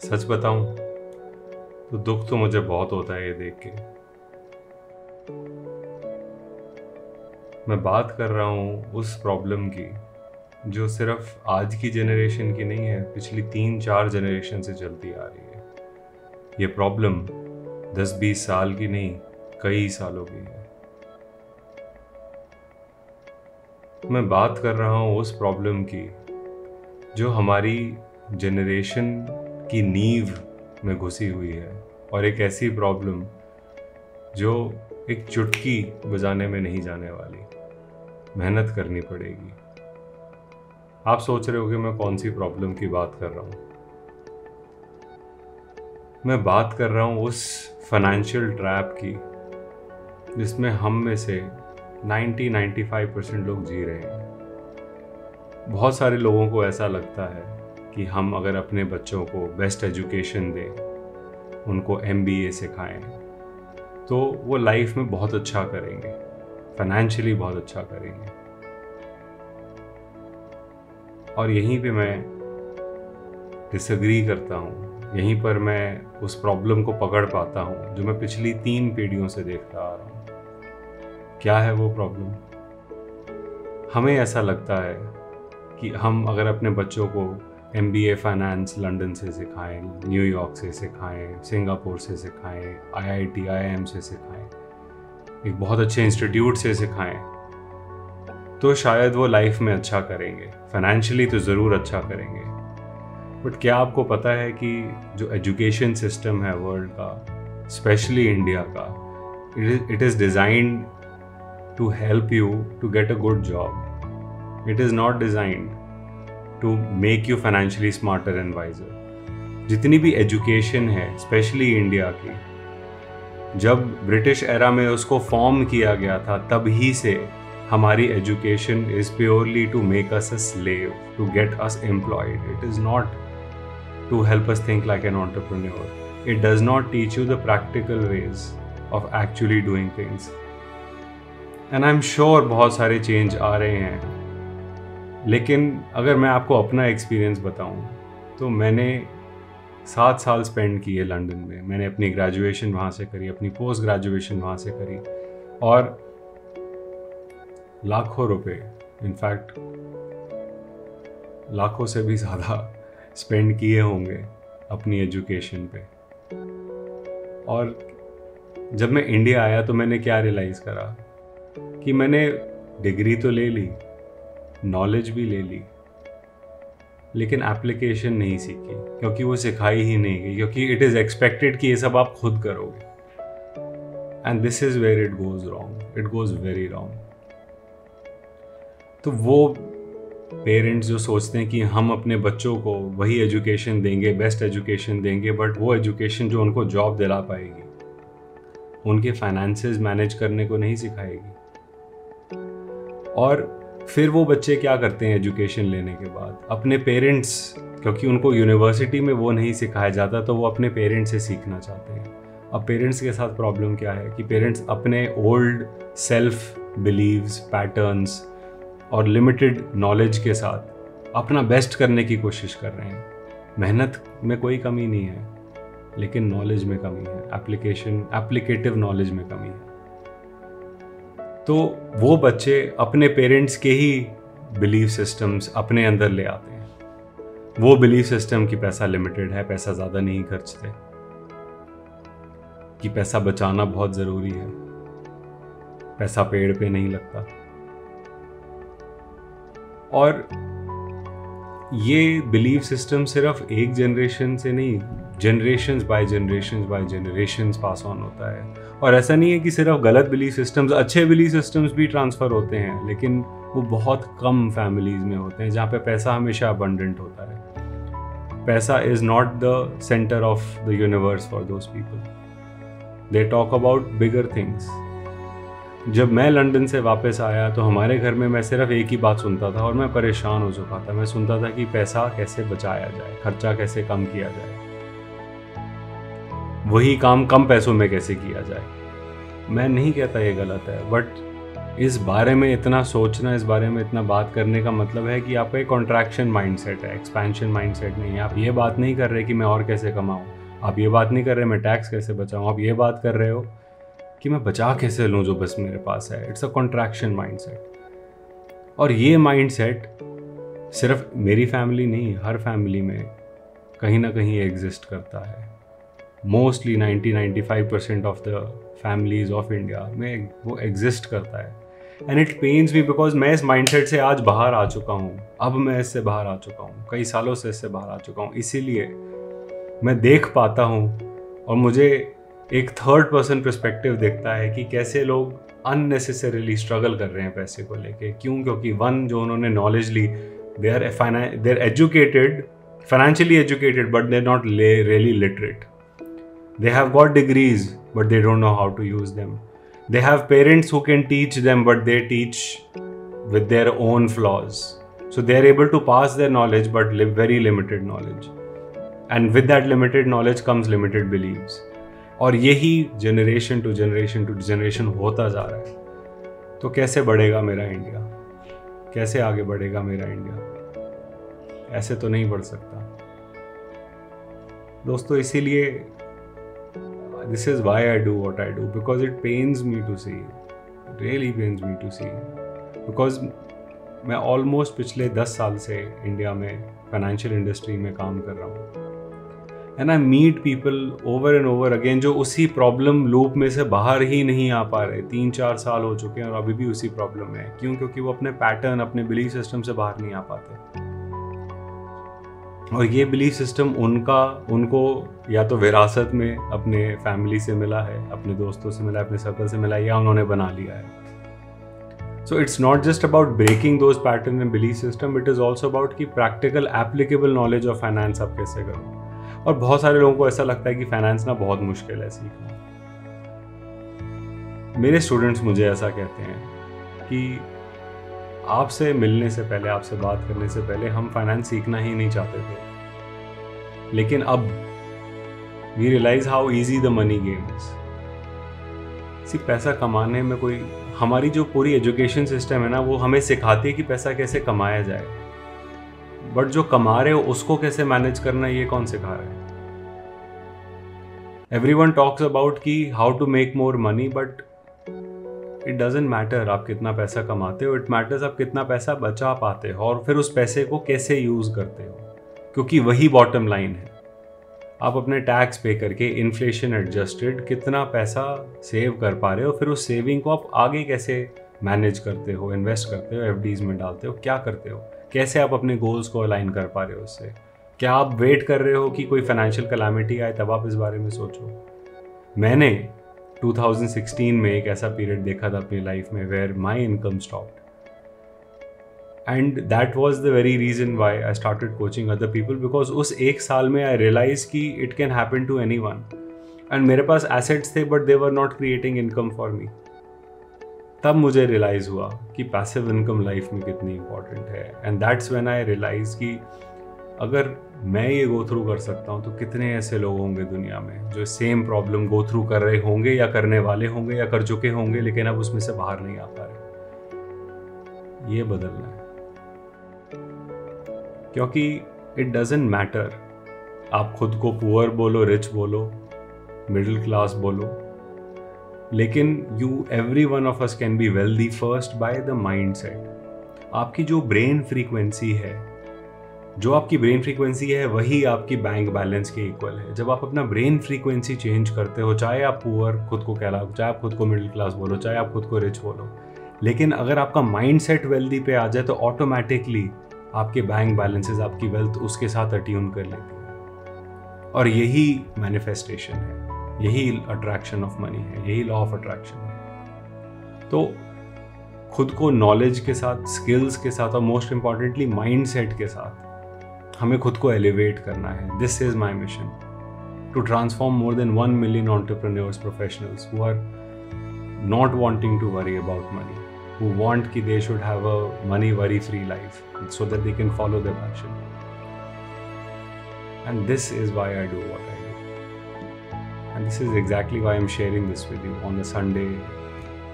सच बताऊं तो दुख तो मुझे बहुत होता है ये देख के। मैं बात कर रहा हूँ उस प्रॉब्लम की जो सिर्फ आज की जनरेशन की नहीं है, पिछली 3-4 जनरेशन से चलती आ रही है। ये प्रॉब्लम 10-20 साल की नहीं, कई सालों की है। मैं बात कर रहा हूँ उस प्रॉब्लम की जो हमारी जनरेशन की नींव में घुसी हुई है, और एक ऐसी प्रॉब्लम जो एक चुटकी बजाने में नहीं जाने वाली, मेहनत करनी पड़ेगी। आप सोच रहे होंगे मैं कौन सी प्रॉब्लम की बात कर रहा हूँ। मैं बात कर रहा हूँ उस फाइनेंशियल ट्रैप की जिसमें हम में से 90-95% लोग जी रहे हैं। बहुत सारे लोगों को ऐसा लगता है कि हम अगर अपने बच्चों को बेस्ट एजुकेशन दें, उनको MBA सिखाएं, तो वो लाइफ में बहुत अच्छा करेंगे, फाइनेंशियली बहुत अच्छा करेंगे। और यहीं पे मैं डिसएग्री करता हूँ, यहीं पर मैं उस प्रॉब्लम को पकड़ पाता हूँ जो मैं पिछली 3 पीढ़ियों से देखता आ रहा हूँ। क्या है वो प्रॉब्लम? हमें ऐसा लगता है कि हम अगर अपने बच्चों को MBA फाइनेंस लंदन से सिखाएं, न्यूयॉर्क से सिखाएं, सिंगापुर से सिखाएं, IIT IIM से सिखाएं, एक बहुत अच्छे इंस्टीट्यूट से सिखाएं, तो शायद वो लाइफ में अच्छा करेंगे, फाइनेंशियली तो ज़रूर अच्छा करेंगे। बट क्या आपको पता है कि जो एजुकेशन सिस्टम है वर्ल्ड का, स्पेशली इंडिया का, it is designed to help you to get a good job. It is not designed to make you financially smarter and wiser. जितनी भी एजुकेशन है, स्पेशली इंडिया की, जब ब्रिटिश एरा में उसको फॉर्म किया गया था, तभी से हमारी education is purely to make us a slave, to get us employed. It is not to help us think like an entrepreneur. It does not teach you the practical ways of actually doing things. And I am sure बहुत सारे change आ रहे हैं, लेकिन अगर मैं आपको अपना experience बताऊं तो मैंने 7 साल स्पेंड किए लंदन में. मैंने अपनी ग्रेजुएशन वहाँ से करी, अपनी पोस्ट ग्रेजुएशन वहाँ से करी, और लाखों रुपए, इनफैक्ट लाखों से भी ज़्यादा स्पेंड किए होंगे अपनी एजुकेशन पे. और जब मैं इंडिया आया तो मैंने क्या रियलाइज़ करा कि मैंने डिग्री तो ले ली, नॉलेज भी ले ली, लेकिन एप्लीकेशन नहीं सीखी, क्योंकि वो सिखाई ही नहीं गई, क्योंकि इट इज़ एक्सपेक्टेड कि ये सब आप खुद करोगे. And this is where it goes wrong. It goes very wrong. तो वो पेरेंट्स जो सोचते हैं कि हम अपने बच्चों को वही एजुकेशन देंगे, बेस्ट एजुकेशन देंगे, बट वो एजुकेशन जो उनको जॉब दिला पाएगी, उनके फाइनेंसेस मैनेज करने को नहीं सिखाएगी. और फिर वो बच्चे क्या करते हैं एजुकेशन लेने के बाद? अपने पेरेंट्स, क्योंकि उनको यूनिवर्सिटी में वो नहीं सिखाया जाता, तो वो अपने पेरेंट्स से सीखना चाहते हैं. अब पेरेंट्स के साथ प्रॉब्लम क्या है कि पेरेंट्स अपने ओल्ड सेल्फ बिलीव्स, पैटर्न्स और लिमिटेड नॉलेज के साथ अपना बेस्ट करने की कोशिश कर रहे हैं. मेहनत में कोई कमी नहीं है, लेकिन नॉलेज में कमी है, एप्लीकेटिव नॉलेज में कमी है. तो वो बच्चे अपने पेरेंट्स के ही बिलीफ सिस्टम्स अपने अंदर ले आते हैं. वो बिलीफ सिस्टम कि पैसा लिमिटेड है, पैसा ज़्यादा नहीं खर्चते, कि पैसा बचाना बहुत ज़रूरी है, पैसा पेड़ पे नहीं लगता. और ये बिलीफ सिस्टम सिर्फ एक जनरेशन से नहीं, generations by generations pass on होता है. और ऐसा नहीं है कि सिर्फ गलत बिलीफ सिस्टम्स, अच्छे बिलीफ सिस्टम्स भी ट्रांसफ़र होते हैं, लेकिन वो बहुत कम फैमिलीज़ में होते हैं जहाँ पे पैसा हमेशा अबंडेंट होता है. पैसा is not the centre of the universe for those people. They talk about bigger things. जब मैं लंदन से वापस आया तो हमारे घर में मैं सिर्फ एक ही बात सुनता था, और मैं परेशान हो चुका था. मैं सुनता था कि पैसा कैसे बचाया जाए, खर्चा कैसे कम किया जाए, वही काम कम पैसों में कैसे किया जाए. मैं नहीं कहता ये गलत है, बट इस बारे में इतना सोचना, इस बारे में इतना बात करने का मतलब है कि आपका एक कॉन्ट्रैक्शन माइंडसेट है, एक्सपेंशन माइंडसेट नहीं है। आप ये बात नहीं कर रहे कि मैं और कैसे कमाऊँ, आप ये बात नहीं कर रहे मैं टैक्स कैसे बचाऊँ, आप ये बात कर रहे हो कि मैं बचा कैसे लूँ जो बस मेरे पास है। It's a contraction mindset. और ये माइंडसेट सिर्फ मेरी फैमिली नहीं, हर फैमिली में कहीं ना कहीं एग्जिस्ट करता है। Mostly 90-95% of the families of India में वो एग्जिस्ट करता है। And it pains me because मैं इस माइंडसेट से आज बाहर आ चुका हूँ। अब मैं इससे बाहर आ चुका हूँ, कई सालों से इससे बाहर आ चुका हूँ। इसीलिए मैं देख पाता हूँ और मुझे एक थर्ड पर्सन पर्सपेक्टिव दिखता है कि कैसे लोग अननेसेसरीली स्ट्रगल कर रहे हैं पैसे को लेके। क्यों? क्योंकि वन, जो उन्होंने नॉलेज ली, they are educated, financially educated, but they're not really literate. They have got degrees, but they don't know how to use them. They have parents who can teach them, but they teach with their own flaws. So they're able to pass their knowledge, but very limited knowledge. And with that limited knowledge comes limited beliefs. और यही generation to generation होता जा रहा है। तो कैसे बढ़ेगा मेरा इंडिया? कैसे आगे बढ़ेगा मेरा इंडिया? ऐसे तो नहीं बढ़ सकता दोस्तों। इसीलिए this is why I do what I do, because it pains me to see, really pains me to see. Because मैं ऑलमोस्ट पिछले 10 साल से इंडिया में फाइनेंशियल इंडस्ट्री में काम कर रहा हूँ। And I meet people over and over again जो उसी प्रॉब्लम लूप में से बाहर ही नहीं आ पा रहे। 3-4 साल हो चुके हैं और अभी भी उसी प्रॉब्लम में है। क्यों? क्योंकि वो अपने पैटर्न, अपने बिलीफ सिस्टम से बाहर नहीं आ पाते। और ये बिलीफ सिस्टम उनको या तो विरासत में अपने फैमिली से मिला है, अपने दोस्तों से मिला है, अपने सर्कल से मिला है, या उन्होंने बना लिया है। So it's not just about breaking those pattern and belief system, it is also about कि practical applicable knowledge of finance आप कैसे करो। और बहुत सारे लोगों को ऐसा लगता है कि फाइनेंस ना बहुत मुश्किल है सीखना। मेरे स्टूडेंट्स मुझे ऐसा कहते हैं कि आपसे मिलने से पहले, आपसे बात करने से पहले हम फाइनेंस सीखना ही नहीं चाहते थे, लेकिन अब we realise how easy the money game is. सिर्फ पैसा कमाने में कोई, हमारी जो पूरी एजुकेशन सिस्टम है ना, वो हमें सिखाती है कि पैसा कैसे कमाया जाए, बट जो कमा रहे हो उसको कैसे मैनेज करना, ये कौन सिखा रहा है? एवरीवन टॉक्स अबाउट कि how to make more money, but it doesn't matter आप कितना पैसा कमाते हो, इट मैटर्स आप कितना पैसा बचा पाते हो और फिर उस पैसे को कैसे यूज करते हो, क्योंकि वही बॉटम लाइन है। आप अपने टैक्स पे करके इन्फ्लेशन एडजस्टेड कितना पैसा सेव कर पा रहे हो, फिर उस सेविंग को आप आगे कैसे मैनेज करते हो, इन्वेस्ट करते हो, एफडीज में डालते हो, क्या करते हो, कैसे आप अपने गोल्स को अलाइन कर पा रहे हो उससे। क्या आप वेट कर रहे हो कि कोई फाइनेंशियल कैलामिटी आए तब आप इस बारे में सोचो? मैंने 2016 में एक ऐसा पीरियड देखा था अपनी लाइफ में where my income stopped, and that was the very reason why I started coaching other people, because उस एक साल में आई रियलाइज कि it can happen to anyone. And मेरे पास एसेट्स थे but they were not creating income for me. तब मुझे रियलाइज हुआ कि पैसिव इनकम लाइफ में कितनी इंपॉर्टेंट है। And that's when I realise कि अगर मैं ये गो थ्रू कर सकता हूँ तो कितने ऐसे लोग होंगे दुनिया में जो सेम प्रॉब्लम गो थ्रू कर रहे होंगे या करने वाले होंगे या कर चुके होंगे, लेकिन अब उसमें से बाहर नहीं आ पा रहे। ये बदलना है, क्योंकि इट डजेंट मैटर आप खुद को पुअर बोलो, रिच बोलो, मिडिल क्लास बोलो, लेकिन every one of us can be wealthy first by the mindset. आपकी जो ब्रेन फ्रीक्वेंसी है, वही आपकी बैंक बैलेंस के इक्वल है। जब आप अपना ब्रेन फ्रीक्वेंसी चेंज करते हो, चाहे आप पुअर खुद को कहलाओ, चाहे आप खुद को मिडिल क्लास बोलो, चाहे आप खुद को रिच बोलो, लेकिन अगर आपका माइंडसेट वेल्दी पे आ जाए तो ऑटोमेटिकली आपके बैंक बैलेंसेस, आपकी वेल्थ उसके साथ अट्यून कर लेती है। और यही मैनिफेस्टेशन है, यही अट्रैक्शन ऑफ मनी है, यही लॉ ऑफ अट्रैक्शन है। तो खुद को नॉलेज के साथ, स्किल्स के साथ और मोस्ट इंपॉर्टेंटली माइंडसेट के साथ हमें खुद को एलिवेट करना है। This is my mission, to transform more than 1 million entrepreneurs, professionals who are not wanting to worry about money, who want कि they should have a money worry free life so that they can follow their passion. And this is why I do what I do. And this is exactly why I'm sharing this with you on a Sunday,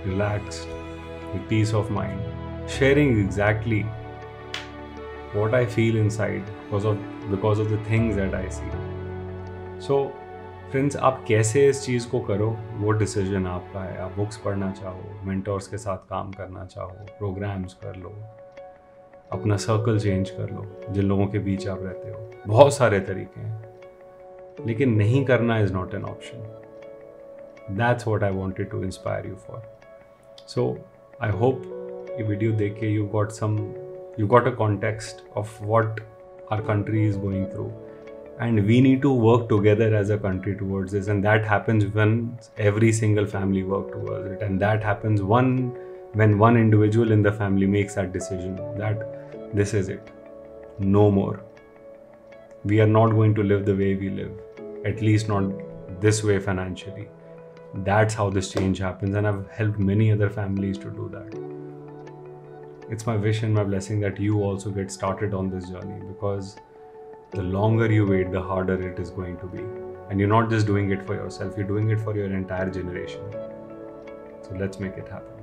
relaxed, with peace of mind, sharing exactly what I feel inside because of the things that I see. So friends, आप कैसे इस चीज़ को करो वो decision आपका है. आप books पढ़ना चाहो, मेंटोर्स के साथ काम करना चाहो, प्रोग्राम्स कर लो, अपना सर्कल चेंज कर लो जिन लोगों के बीच आप रहते हो. बहुत सारे तरीके हैं, लेकिन नहीं करना is not an option. That's what I wanted to inspire you for. So I hope ये वीडियो देख के you got a context of what our country is going through. And we need to work together as a country towards this, and that happens when every single family work towards it, and that happens when one individual in the family makes that decision that this is it, no more. We are not going to live the way we live, at least not this way financially. That's how this change happens, and I've helped many other families to do that. It's my wish and my blessing that you also get started on this journey, because the longer you wait, the harder it is going to be. And you're not just doing it for yourself, you're doing it for your entire generation. So let's make it happen.